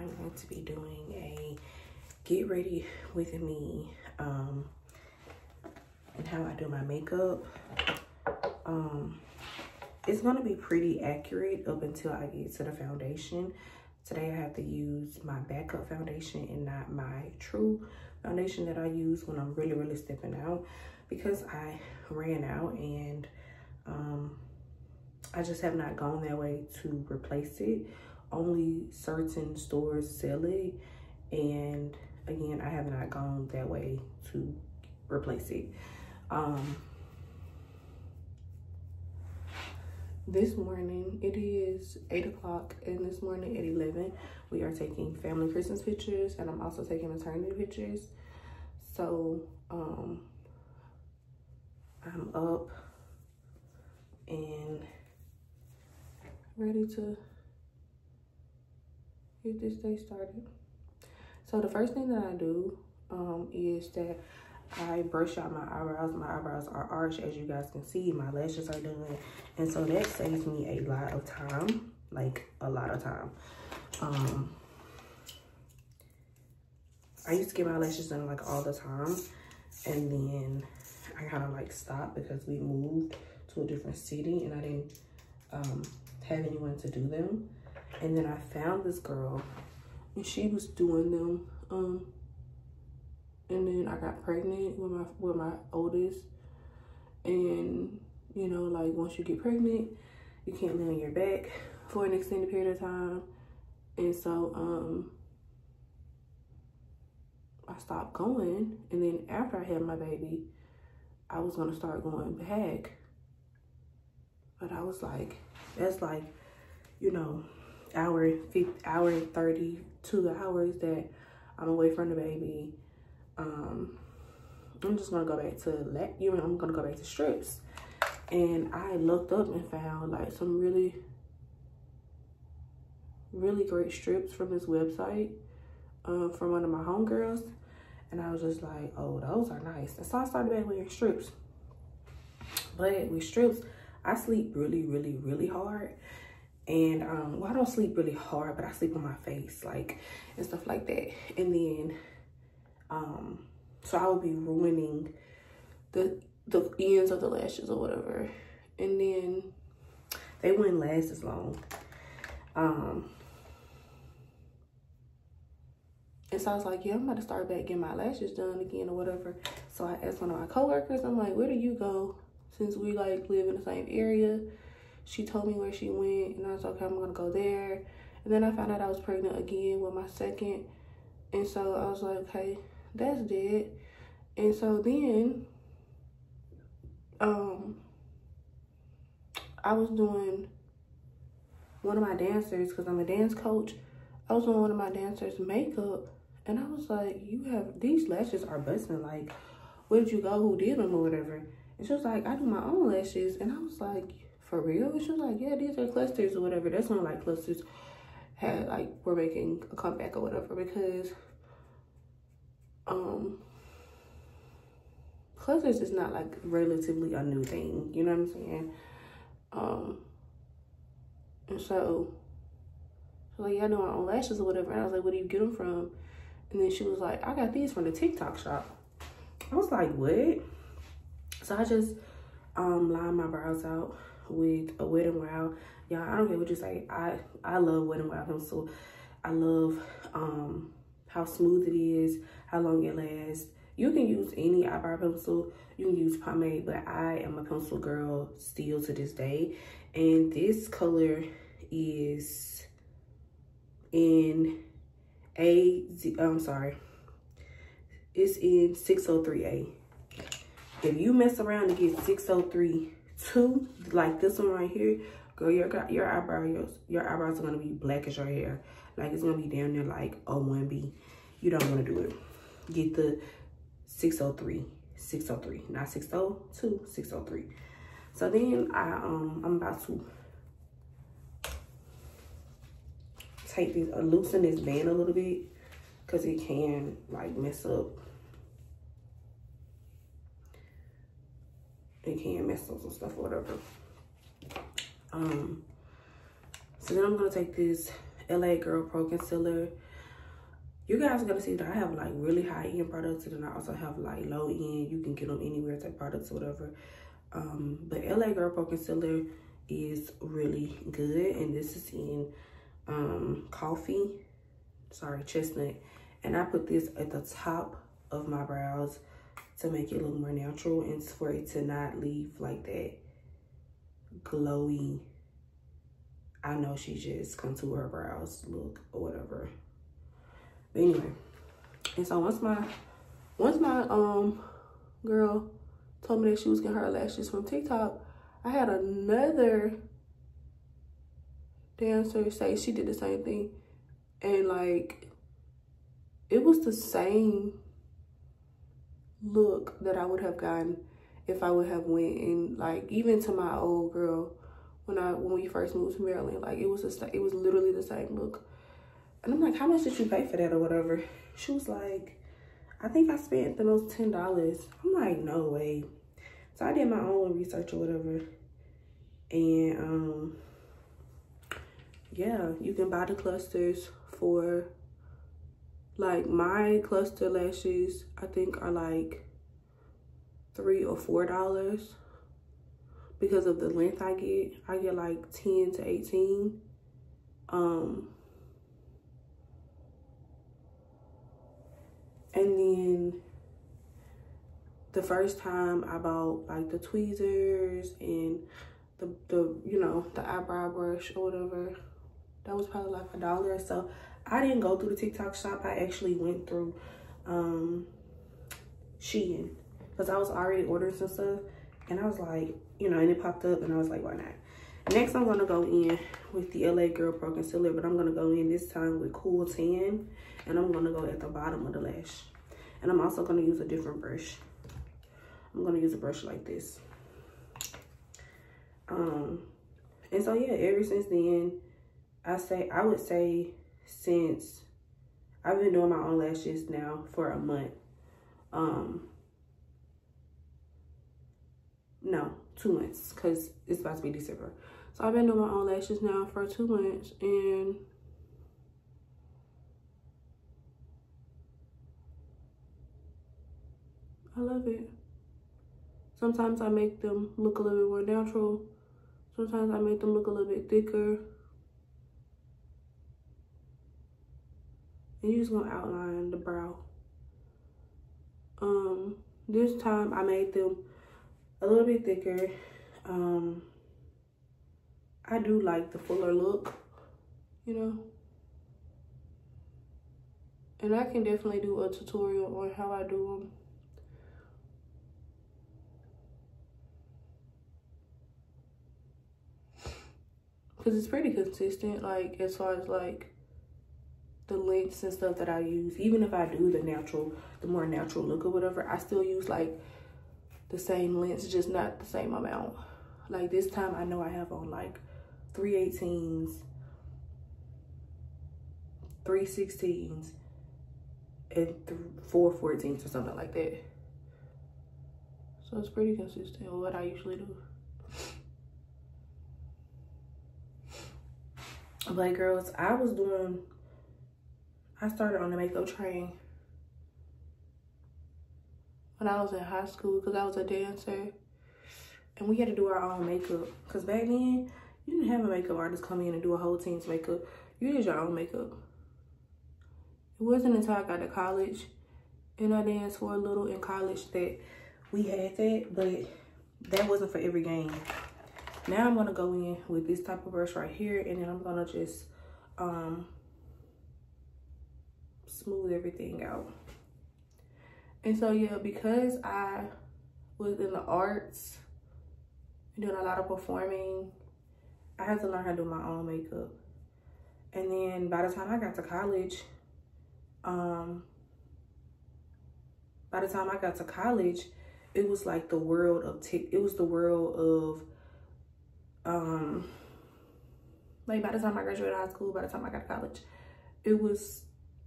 I'm going to be doing a get ready with me and how I do my makeup. It's going to be pretty accurate up until I get to the foundation. Today I have to use my backup foundation and not my true foundation that I use when I'm really stepping out, because I ran out and I just have not gone that way to replace it. Only certain stores sell it, and again, I have not gone that way to replace it. This morning, it is 8 o'clock, and this morning at 11, we are taking family Christmas pictures, and I'm also taking maternity pictures. So, I'm up and ready to get this day started. So the first thing that I do is that I brush out my eyebrows. My eyebrows are arched, as you guys can see. My lashes are done, and so that saves me a lot of time, like a lot of time. I used to get my lashes done like all the time, and then I kind of like stopped because we moved to a different city and I didn't have anyone to do them. And then I found this girl and she was doing them, and then I got pregnant with my oldest. And you know, like once you get pregnant, you can't lay on your back for an extended period of time. And so I stopped going, and then after I had my baby, I was gonna start going back. But I was like, that's like, you know, hour 32 hours that I'm away from the baby. I'm just gonna go back to I'm gonna go back to strips. And I looked up and found like some really great strips from this website from one of my homegirls, and I was just like, oh, those are nice. And so I started back wearing strips. But with strips, I sleep really hard. And well, I don't sleep really hard, but I sleep on my face, like, and stuff like that. And then so I would be ruining the ends of the lashes or whatever, and then they wouldn't last as long. And so I was like, yeah, I'm about to start back getting my lashes done again or whatever. So I asked one of my coworkers, I'm like, where do you go? Since we like live in the same area. She told me where she went, and I was like, okay, I'm gonna go there. And then I found out I was pregnant again with my second. And so I was like, okay, that's dead. And so then I was doing one of my dancers, because I'm a dance coach. I was doing one of my dancers' makeup, and I was like, these lashes are busting. Like, where did you go? Who did them or whatever? And she was like, I do my own lashes. And I was like, for real? And she was like, yeah, these are clusters or whatever. That's when like clusters were making a comeback or whatever, because clusters is not like relatively a new thing, you know what I'm saying? And so she was like, yeah, I do my own lashes or whatever. And I was like, where do you get them from? And then she was like, I got these from the TikTok shop. I was like, what? So I just lined my brows out with a Wet n Wild. Y'all, I don't care what you say. I love Wet n Wild pencil. I love how smooth it is, how long it lasts. You can use any eyebrow pencil. You can use pomade, but I am a pencil girl still to this day. And this color is in it's in 603A. If you mess around and get 603-2, like this one right here, girl, your eyebrows are gonna be black as your hair. Like, it's gonna be down there like 01B. You don't want to do it. Get the 603, not 602, 603. So then I'm about to take this, loosen this band a little bit, because it can like mess up. It can mess up some stuff or whatever. So then I'm gonna take this LA Girl Pro Concealer. You guys are gonna see that I have like really high-end products, and then I also have like low-end, you can get them anywhere type products or whatever. But LA Girl Pro Concealer is really good, and this is in chestnut, and I put this at the top of my brows to make it look more natural and for it to not leave like that glowy, I know she just contour her brows look or whatever. But anyway, and so once my girl told me that she was getting her lashes from TikTok, I had another dancer say she did the same thing, and like it was the same look that I would have gotten if I would have went, and like even to my old girl when we first moved to Maryland, like it was literally the same look. And I'm like, how much did you pay for that or whatever? She was like, I think I spent the most $10. I'm like, no way. So I did my own research or whatever, and yeah, you can buy the clusters for, like, my cluster lashes I think are like $3 or $4 because of the length I get like 10 to 18. And then the first time I bought like the tweezers and the you know, the eyebrow brush or whatever, that was probably like $1. So I didn't go through the TikTok shop. I actually went through Shein, because I was already ordering some stuff, and I was like, you know, and it popped up, and I was like, why not? Next, I'm gonna go in with the LA Girl Pro Concealer, but I'm gonna go in this time with Cool Tan, and I'm gonna go at the bottom of the lash. And I'm also gonna use a different brush. I'm gonna use a brush like this. And so yeah, ever since then, I would say since I've been doing my own lashes now for a month. No, 2 months, because it's about to be December. So I've been doing my own lashes now for 2 months, and I love it. Sometimes I make them look a little bit more natural. Sometimes I make them look a little bit thicker. And you're just gonna outline the brow. This time I made them a little bit thicker. I do like the fuller look, you know. And I can definitely do a tutorial on how I do them. Because it's pretty consistent, like, as far as, like, the lengths and stuff that I use. Even if I do the more natural look or whatever, I still use, like, the same lengths, just not the same amount. Like, this time, I know I have on, like, 3/18s, 3/16s, and 4/14s or something like that. So it's pretty consistent with what I usually do. But girls, I started on the makeup train when I was in high school, because I was a dancer and we had to do our own makeup. Because back then, you didn't have a makeup artist come in and do a whole team's makeup. You did your own makeup. It wasn't until I got to college and I danced for a little in college that we had that, but that wasn't for every game. Now I'm gonna go in with this type of brush right here, and then I'm gonna just smooth everything out. And so yeah, because I was in the arts, doing a lot of performing, I had to learn how to do my own makeup. And then by the time I got to college, it was like the world of like, by the time I graduated high school, by the time I got to college,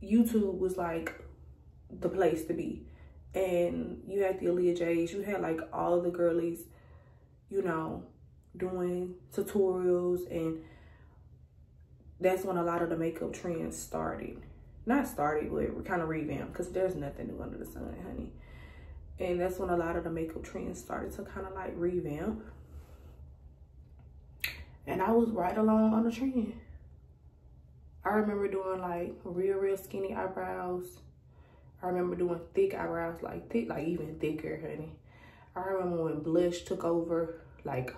YouTube was like the place to be. And you had the Aaliyah J's, you had like all the girlies, you know, doing tutorials and that's when a lot of the makeup trends started. Not started, but kind of revamped, because there's nothing new under the sun, honey. And that's when a lot of the makeup trends started to kind of like revamp. And I was right along on the trend. I remember doing like real skinny eyebrows. I remember doing thick eyebrows, like thick, like even thicker, honey. I remember when blush took over, like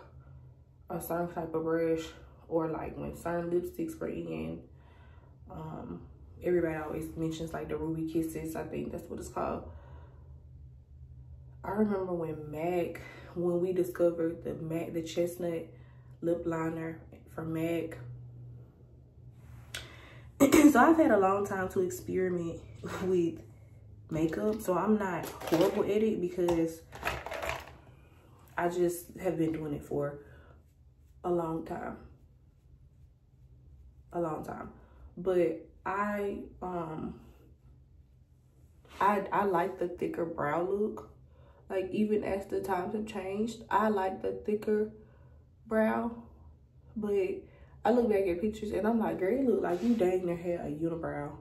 a certain type of brush, or like when certain lipsticks were in. Everybody always mentions like the Ruby Kisses, I think that's what it's called. I remember when we discovered the chestnut lip liner from MAC. So I've had a long time to experiment with makeup, so I'm not horrible at it because I just have been doing it for a long time. But I like the thicker brow look. Like, even as the times have changed, I like the thicker brow. But I look back at pictures and I'm like, girl, you look like you dang near had a unibrow.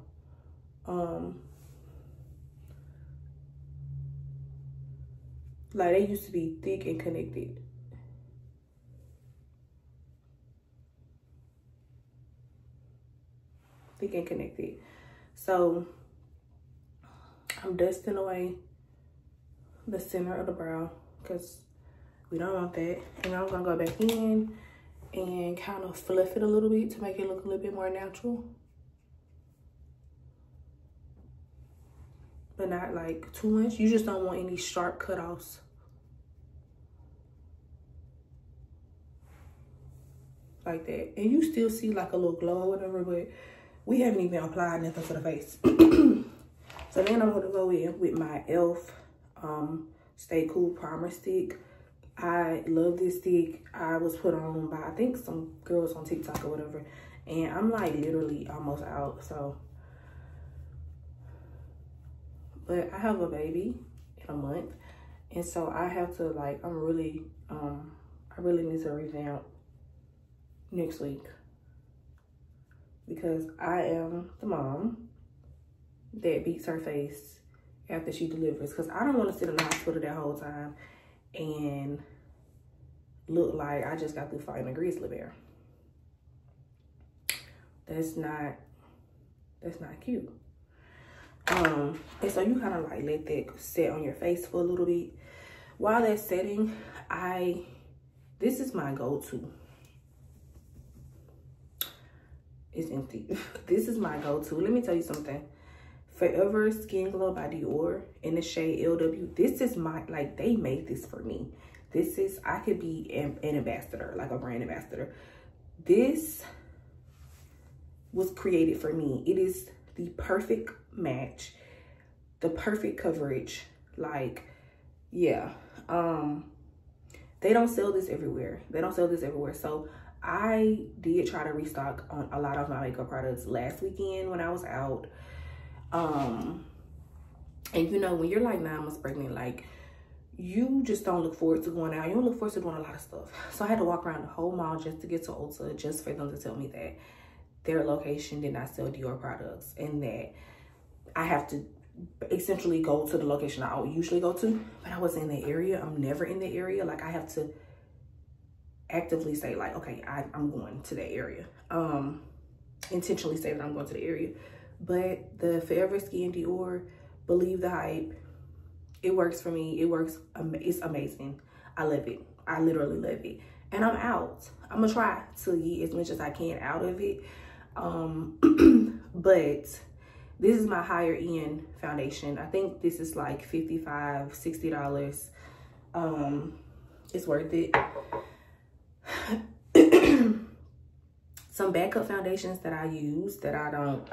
Like, they used to be thick and connected. Thick and connected. So I'm dusting away the center of the brow because we don't want that. And I'm gonna go back in and kind of fluff it a little bit to make it look a little bit more natural, but not like too much. You just don't want any sharp cutoffs. Like that. And you still see like a little glow or whatever, but we haven't even applied nothing for the face. So then I'm gonna go in with my e.l.f. Stay Cool Primer Stick. I love this stick. I was put on by, I think, some girls on TikTok or whatever. And I'm like literally almost out, so. But I have a baby in a month. And so I have to like, I really need to revamp next week. Because I am the mom that beats her face after she delivers. Because I don't want to sit in the hospital that whole time and look like I just got through fighting a grizzly bear. That's not cute. And so you kind of like let that set on your face for a little bit. While that's setting, this is my go-to. It's empty. This is my go-to. Let me tell you something. Forever Skin Glow by Dior in the shade LW. This is my, like, they made this for me. This is, I could be an ambassador, like a brand ambassador. This was created for me. It is the perfect match, the perfect coverage. Like, yeah. They don't sell this everywhere. So I did try to restock on a lot of my makeup products last weekend when I was out. And you know, when you're like 9 months pregnant, like, you just don't look forward to going out. You don't look forward to doing a lot of stuff. So I had to walk around the whole mall just to get to Ulta, just for them to tell me that their location did not sell Dior products and that I have to essentially go to the location I usually go to. But I was in the area. I'm never in the area. Like, I have to actively say, like, okay, I'm going to that area. Intentionally say that I'm going to the area. But the Forever Skin Dior, believe the hype. It works for me. It works. It's amazing. I love it. I literally love it. And I'm out. I'm gonna try to get as much as I can out of it. But this is my higher end foundation. I think this is like $55, $60. It's worth it. Some backup foundations that I use that I don't,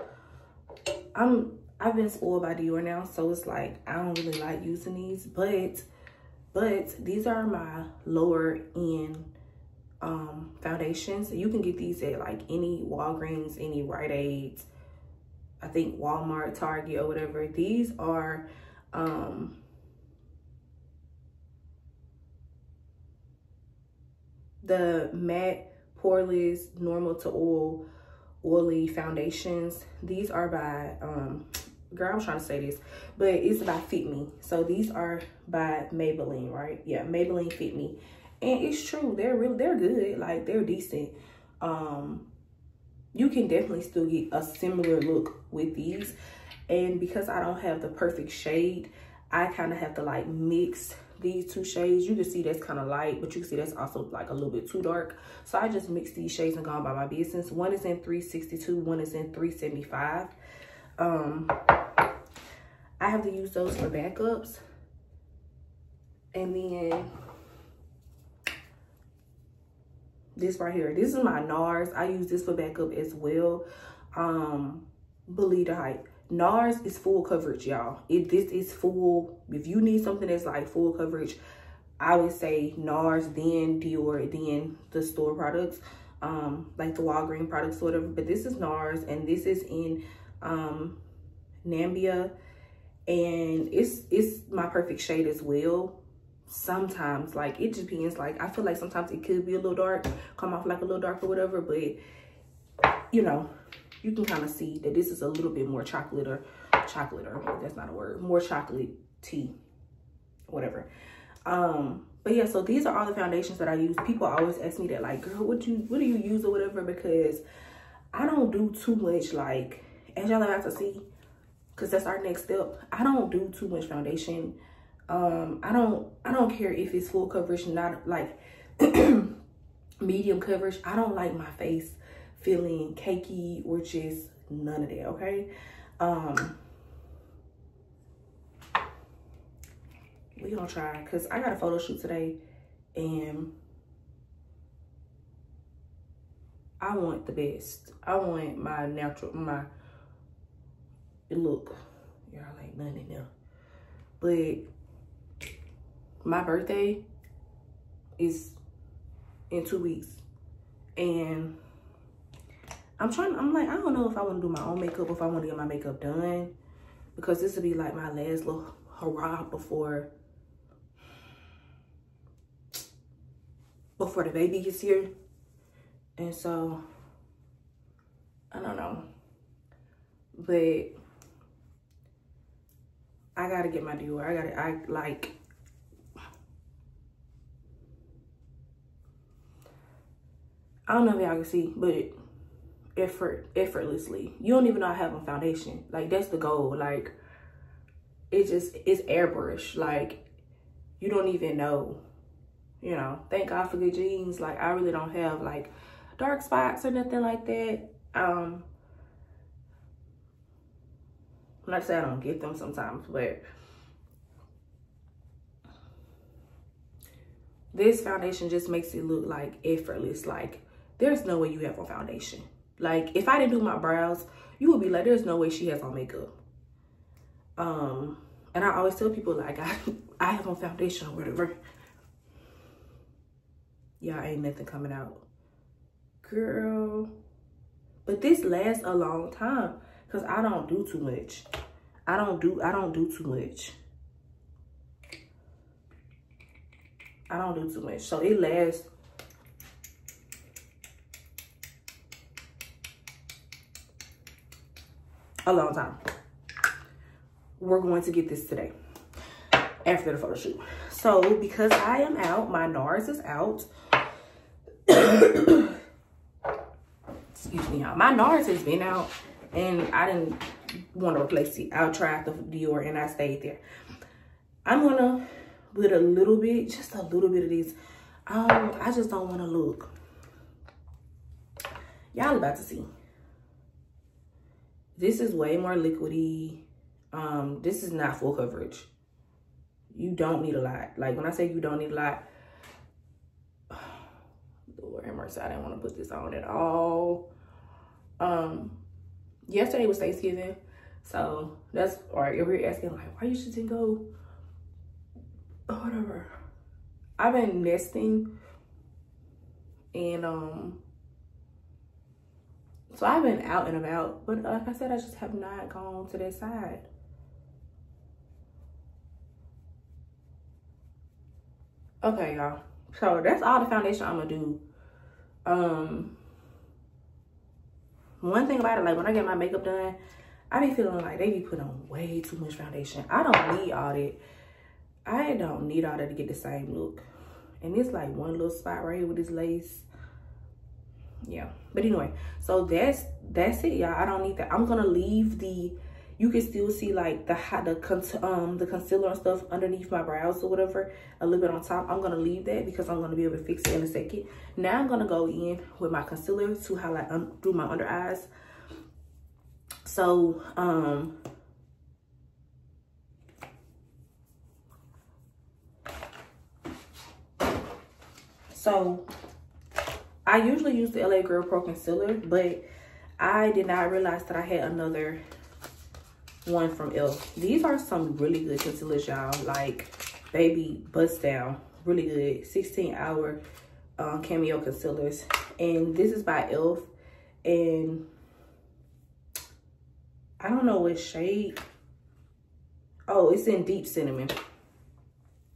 I've been spoiled by Dior now, so it's like I don't really like using these, but these are my lower end foundations. You can get these at like any Walgreens, any Rite Aids, I think Walmart, Target, or whatever. These are the matte poreless normal to oil oily foundations. These are by girl, I was trying to say this, but it's by Fit Me. So these are by Maybelline, right? Yeah, Maybelline Fit Me. And it's true, they're good, like they're decent. You can definitely still get a similar look with these. And because I don't have the perfect shade, I kind of have to like mix these two shades. You can see that's kind of light, but you can see that's also like a little bit too dark. So I just mixed these shades and gone by my business. One is in 362, one is in 375. I have to use those for backups. And then this right here, this is my NARS. I use this for backup as well. Believe the hype. NARS is full coverage, y'all. This is full. If you need something that's like full coverage, I would say NARS, then Dior, then the store products, like the Walgreens products or whatever. But this is NARS, and this is in Nambia, and it's my perfect shade as well. Sometimes, like, it depends. Like, I feel like sometimes it could be a little dark, come off like a little dark or whatever, but you know, you can kind of see that this is a little bit more chocolate, or that's not a word, more chocolate tea, whatever. But yeah, so these are all the foundations that I use. People always ask me that, like, girl, what do you use or whatever, because I don't do too much, like, as y'all about to see, because that's our next step. I don't do too much foundation. I don't care if it's full coverage, not like medium coverage. I don't like my face feeling cakey or just none of that, okay? We gonna try, because I got a photo shoot today and I want the best. I want my natural, my look. Y'all ain't none in there. But my birthday is in 2 weeks. And I'm like, I don't know if I want to do my own makeup, if I want to get my makeup done, because this will be like my last little hurrah before the baby gets here. And so I don't know, but I gotta get my Dior. I don't know if y'all can see, but effortlessly. You don't even know I have a foundation. Like, that's the goal. Like, it's airbrush. Like, you don't even know, you know. Thank God for good genes. Like, I really don't have like dark spots or nothing like that. Not to say I don't get them sometimes, but this foundation just makes it look like effortless. Like, there's no way you have a foundation. Like, if I didn't do my brows, you would be like, there's no way she has on makeup. And I always tell people, like, I have on foundation or whatever. Y'all ain't nothing coming out, girl. But this lasts a long time, because I don't do too much. I don't do too much. I don't do too much. So it lasts a long time. We're going to get this today after the photo shoot. So because I am out, my NARS is out. Excuse me, y'all. My NARS has been out, and I didn't want to replace it. I tried the Dior and I stayed there. I'm gonna put a little bit, just a little bit of this. I just don't want to look. Y'all about to see. This is way more liquidy. This is not full coverage. You don't need a lot. Like, when I say you don't need a lot, Lord have mercy, I didn't want to put this on at all. Yesterday was Thanksgiving, so that's all right. If you're asking, like, why you shouldn't go, whatever. I've been nesting, and so I've been out and about, but like I said, I just have not gone to that side. Okay, y'all. So that's all the foundation I'm gonna do. one thing about it, like when I get my makeup done, I be feeling like they be putting on way too much foundation. I don't need all that. I don't need all that to get the same look. And it's like one little spot right here with this lace. Yeah, but anyway, so that's it, y'all. I don't need that. I'm gonna leave the, you can still see like the concealer and stuff underneath my brows or whatever, a little bit on top. I'm gonna leave that because I'm gonna be able to fix it in a second. Now I'm gonna go in with my concealer to highlight through my under eyes. So I usually use the LA Girl Pro Concealer, but I did not realize that I had another one from e.l.f. These are some really good concealers, y'all. Like, baby, bust down. Really good. 16-hour cameo concealers. And this is by e.l.f. And I don't know what shade. Oh, it's in Deep Cinnamon.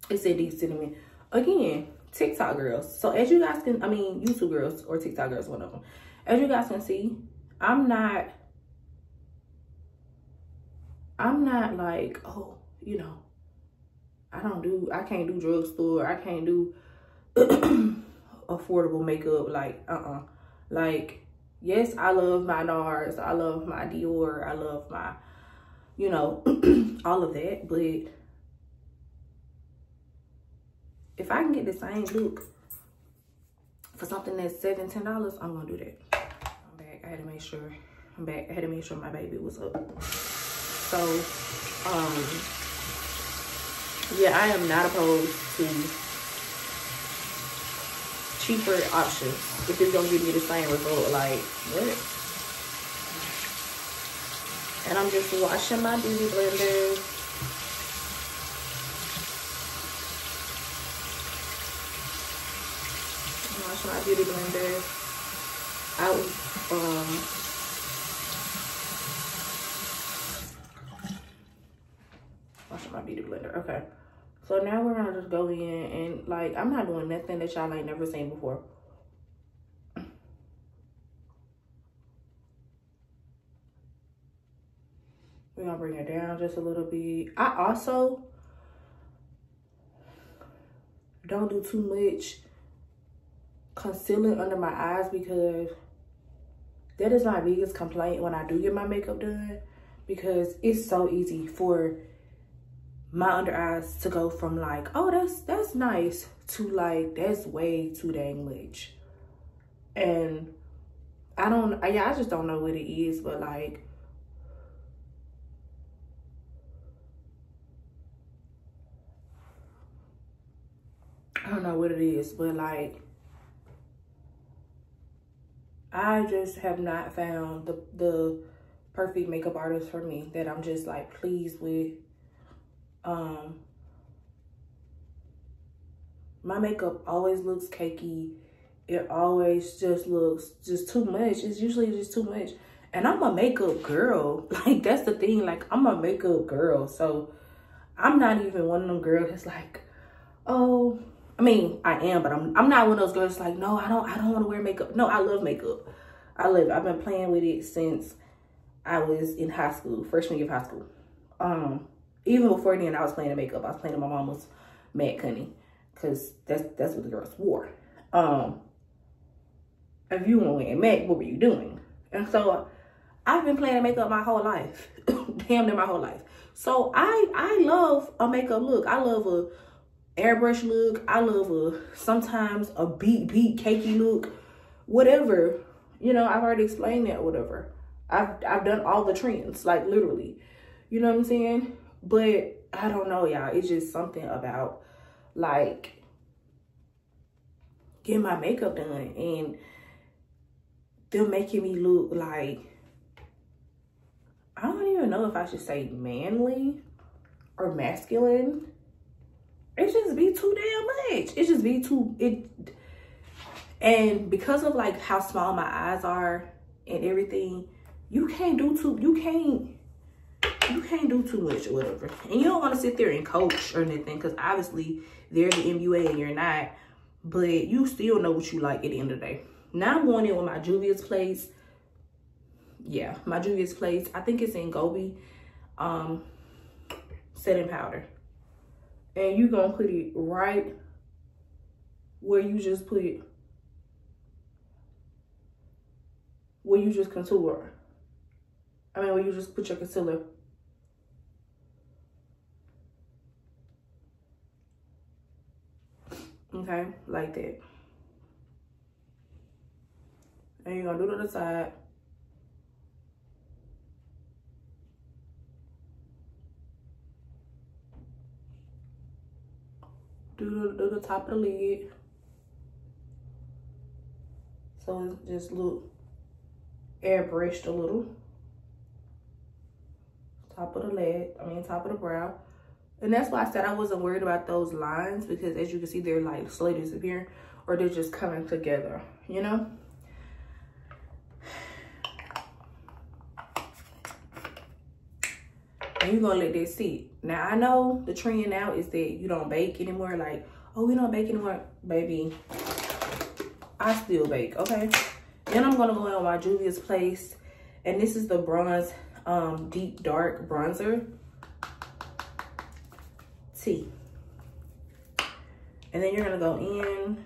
It's in Deep Cinnamon. Again, TikTok girls. So as you guys can, I mean, YouTube girls or TikTok girls, one of them. As you guys can see, I'm not like, oh, you know, I can't do drugstore. I can't do affordable makeup. Like, like, yes, I love my NARS. I love my Dior. I love my, you know, all of that. But if I can get the same look for something that's $7, $10, I'm gonna do that. I'm back. I had to make sure I'm back. I had to make sure my baby was up. So, yeah, I am not opposed to cheaper options if it's gonna give me the same result. Like, what? And I'm just washing my beauty blender. My beauty blender out. Washing my beauty blender. Okay, so now we're gonna just go in and, like, I'm not doing nothing that y'all ain't never seen before. We're gonna bring it down just a little bit. I also don't do too much concealing under my eyes because that is my biggest complaint when I do get my makeup done, because it's so easy for my under eyes to go from like, oh, that's nice, to like, that's way too dang much. And I just don't know what it is, but like, I don't know what it is, but like, I just have not found the perfect makeup artist for me that I'm just like pleased with. My makeup always looks cakey. It always just looks just too much. It's usually just too much. And I'm a makeup girl. Like, that's the thing. Like, I'm a makeup girl. So I'm not even one of them girls that's like, oh, I mean, I am, but I'm not one of those girls like, no, I don't want to wear makeup. No, I love makeup. I've been playing with it since I was in high school, freshman year of high school. Even before then, I was playing in makeup. I was playing in my mama's Mad Cunny, because that's what the girls wore. If you weren't wearing MAC, what were you doing? And so I've been playing in makeup my whole life, damn near my whole life. So I love a makeup look. I love a airbrush look. I love sometimes a beat cakey look, whatever. You know, I've already explained that, whatever. I've done all the trends, like literally, you know what I'm saying? But I don't know, y'all. It's just something about like getting my makeup done and them making me look like, I don't even know if I should say manly or masculine. It just be too damn much. It just be too, and because of like how small my eyes are and everything, you can't do too much or whatever. And you don't want to sit there and coach or anything, because obviously they're the MUA and you're not, but you still know what you like at the end of the day. Now I'm going in with my Juvia's Place yeah, my Juvia's Place. I think it's in Gobi. Setting powder. And you're gonna put it right where you just put it, where you just contour. I mean, where you just put your concealer. Okay, like that. And you're gonna do it to the side. Do the top of the lid. So it just look airbrushed a little. Top of the lid, top of the brow. And that's why I said I wasn't worried about those lines, because as you can see, they're like slowly disappearing, or they're just coming together, you know? And you're gonna let that sit. Now, I know the trend now is that you don't bake anymore. Like, oh, we don't bake anymore. Baby, I still bake, okay? Then I'm gonna go in on my Juvia's Place. And this is the bronze deep dark bronzer T. And then you're gonna go in,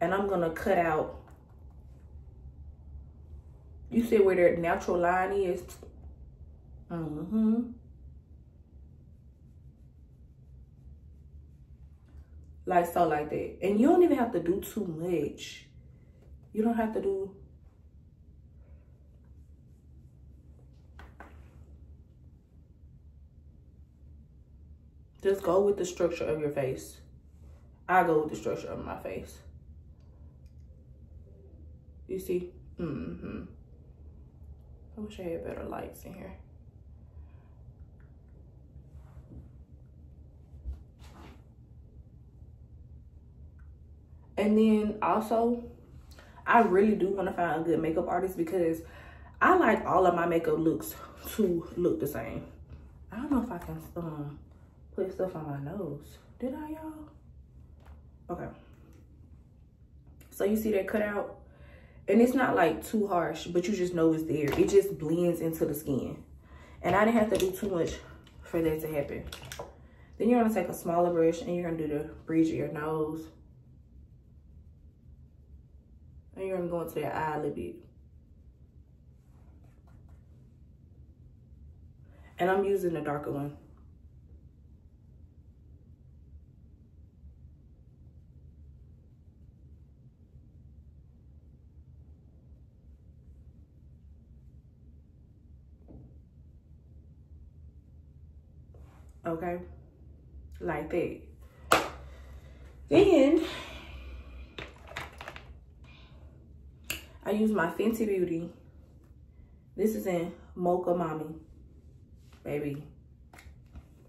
and I'm gonna cut out, you see where their natural line is? Like so, like that. And you don't even have to do too much. You don't have to do, just go with the structure of your face. I go with the structure of my face. You see? I wish I had better lights in here. And then also, I really do want to find a good makeup artist, because I like all of my makeup looks to look the same. I don't know if I can put stuff on my nose. Did I, y'all? Okay. So you see that cutout? And it's not like too harsh, but you just know it's there. It just blends into the skin. And I didn't have to do too much for that to happen. Then you're gonna take a smaller brush and you're gonna do the bridge of your nose. And you're gonna go into your eye a little bit. And I'm using the darker one. Okay, like that. Then I use my Fenty Beauty. This is in Mocha Mommy. Baby,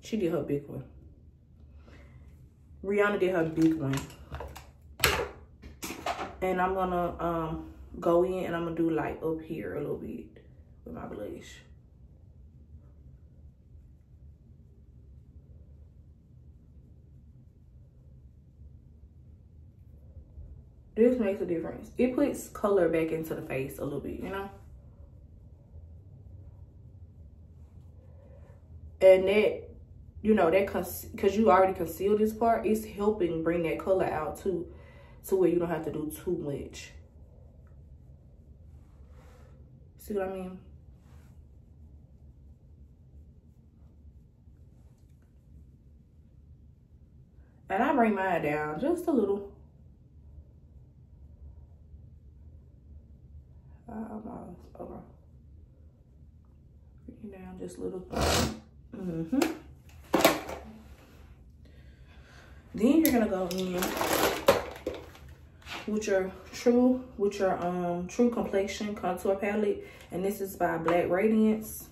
she did her big one. Rihanna did her big one. And I'm gonna go in and I'm gonna do like up here a little bit with my blush. This makes a difference. It puts color back into the face a little bit, you know? And that, you know, that, because you already concealed this part, it's helping bring that color out too, to where you don't have to do too much. See what I mean? And I bring mine down just a little. Okay. Bring it down just a little. Then you're gonna go in with your true complexion contour palette, and this is by Black Radiance,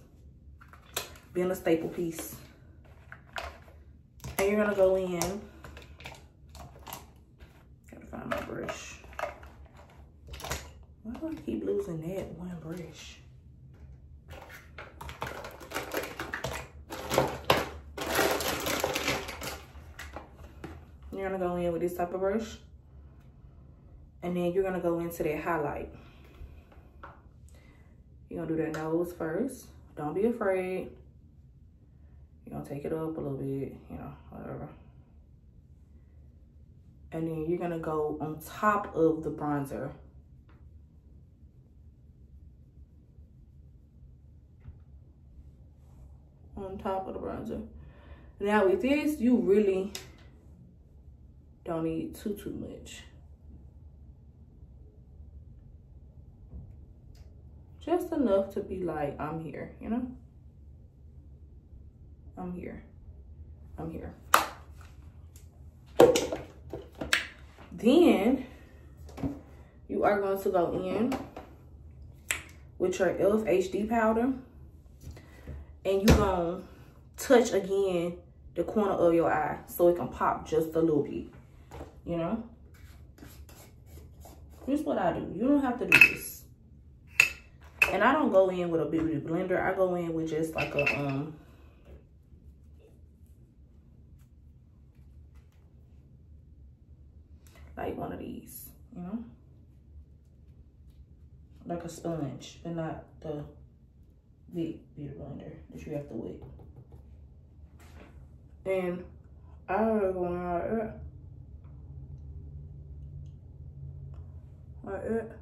being a staple piece. And you're gonna go in. Gotta find my brush. Why do I keep losing that one brush? You're gonna go in with this type of brush, and then you're gonna go into that highlight. You're gonna do that nose first. Don't be afraid. You're gonna take it up a little bit, you know, whatever. And then you're gonna go on top of the bronzer. On top of the bronzer. Now with this, you really don't need too much. Just enough to be like, I'm here, you know? I'm here. I'm here. Then you are going to go in with your e.l.f. HD powder, and you're going to touch again the corner of your eye so it can pop just a little bit, you know? This is what I do. You don't have to do this. And I don't go in with a beauty blender. I go in with just like a like one of these, you know, like a sponge, but not the big beauty blender that you have to wet. And I'm going like that.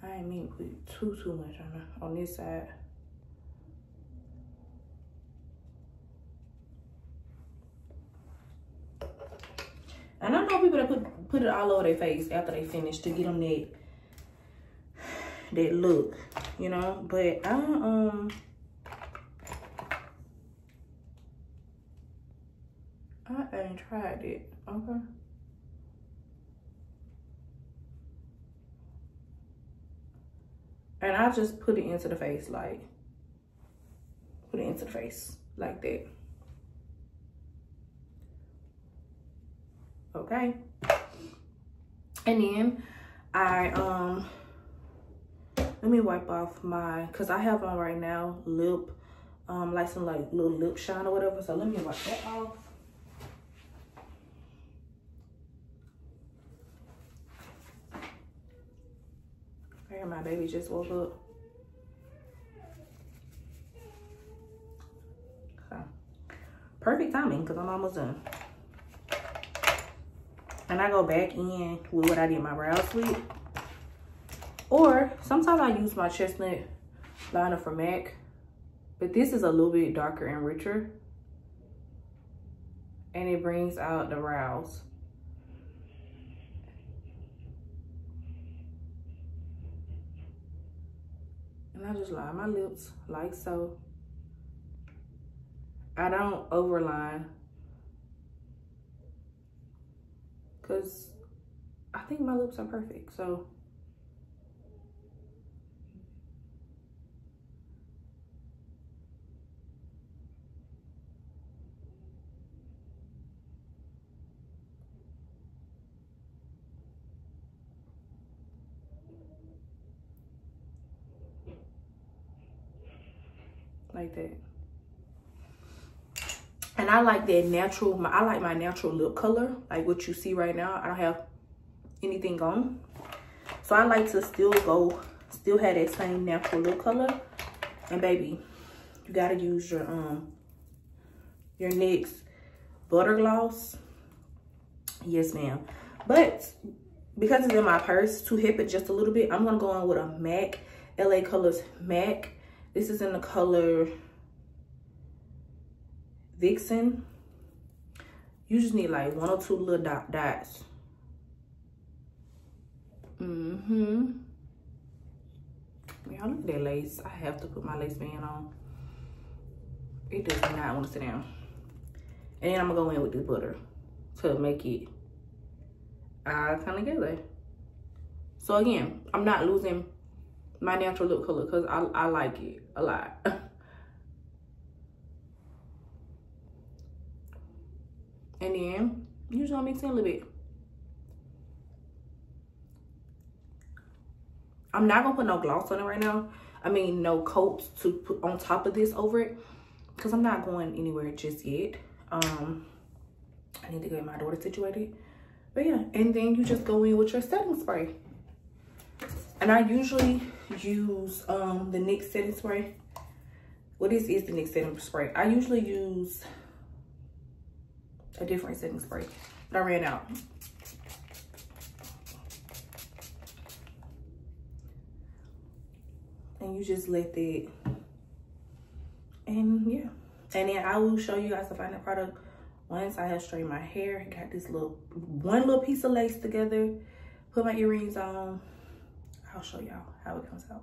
I ain't mean to put too much on this side. And I know people that put it all over their face after they finish to get them that look, you know. But I ain't tried it. Okay. And I just put it into the face, like, put it into the face like that. Okay. And then I, let me wipe off my, cause I have on right now lip, like some like little lip shine or whatever. So let me wipe that off. Okay, my baby just woke up. So, perfect timing, cause I'm almost done. And I go back in with what I did my brows with. Or sometimes I use my chestnut liner from MAC. But this is a little bit darker and richer. And it brings out the brows. And I just line my lips like so. I don't overline. Because I think my lips are perfect, so. Like that. And I like that natural, I like my natural lip color, like what you see right now. I don't have anything on. So I like to still have that same natural lip color. And baby, you gotta use your NYX butter gloss. Yes, ma'am. But because it's in my purse to hip it just a little bit, I'm gonna go on with a MAC, LA Colors MAC. This is in the color Vixen. You just need like 1 or 2 little dots. Y'all look at that lace. I have to put my lace band on. It does not want to sit down. And then I'm gonna go in with this butter to make it kind of together. So again, I'm not losing my natural lip color because I like it a lot. And then you just gonna mix it in a little bit. I'm not gonna put no gloss on it right now. I mean, no coats to put on top of this over it, because I'm not going anywhere just yet. I need to get my daughter situated. But yeah, and then you just go in with your setting spray. And I usually use the NYX setting spray. Well, this is the NYX setting spray. I usually use a different setting spray, but I ran out. And you just let that, and yeah. And then I will show you guys the final product once I have straightened my hair. Got this one little piece of lace together, put my earrings on. I'll show y'all how it comes out.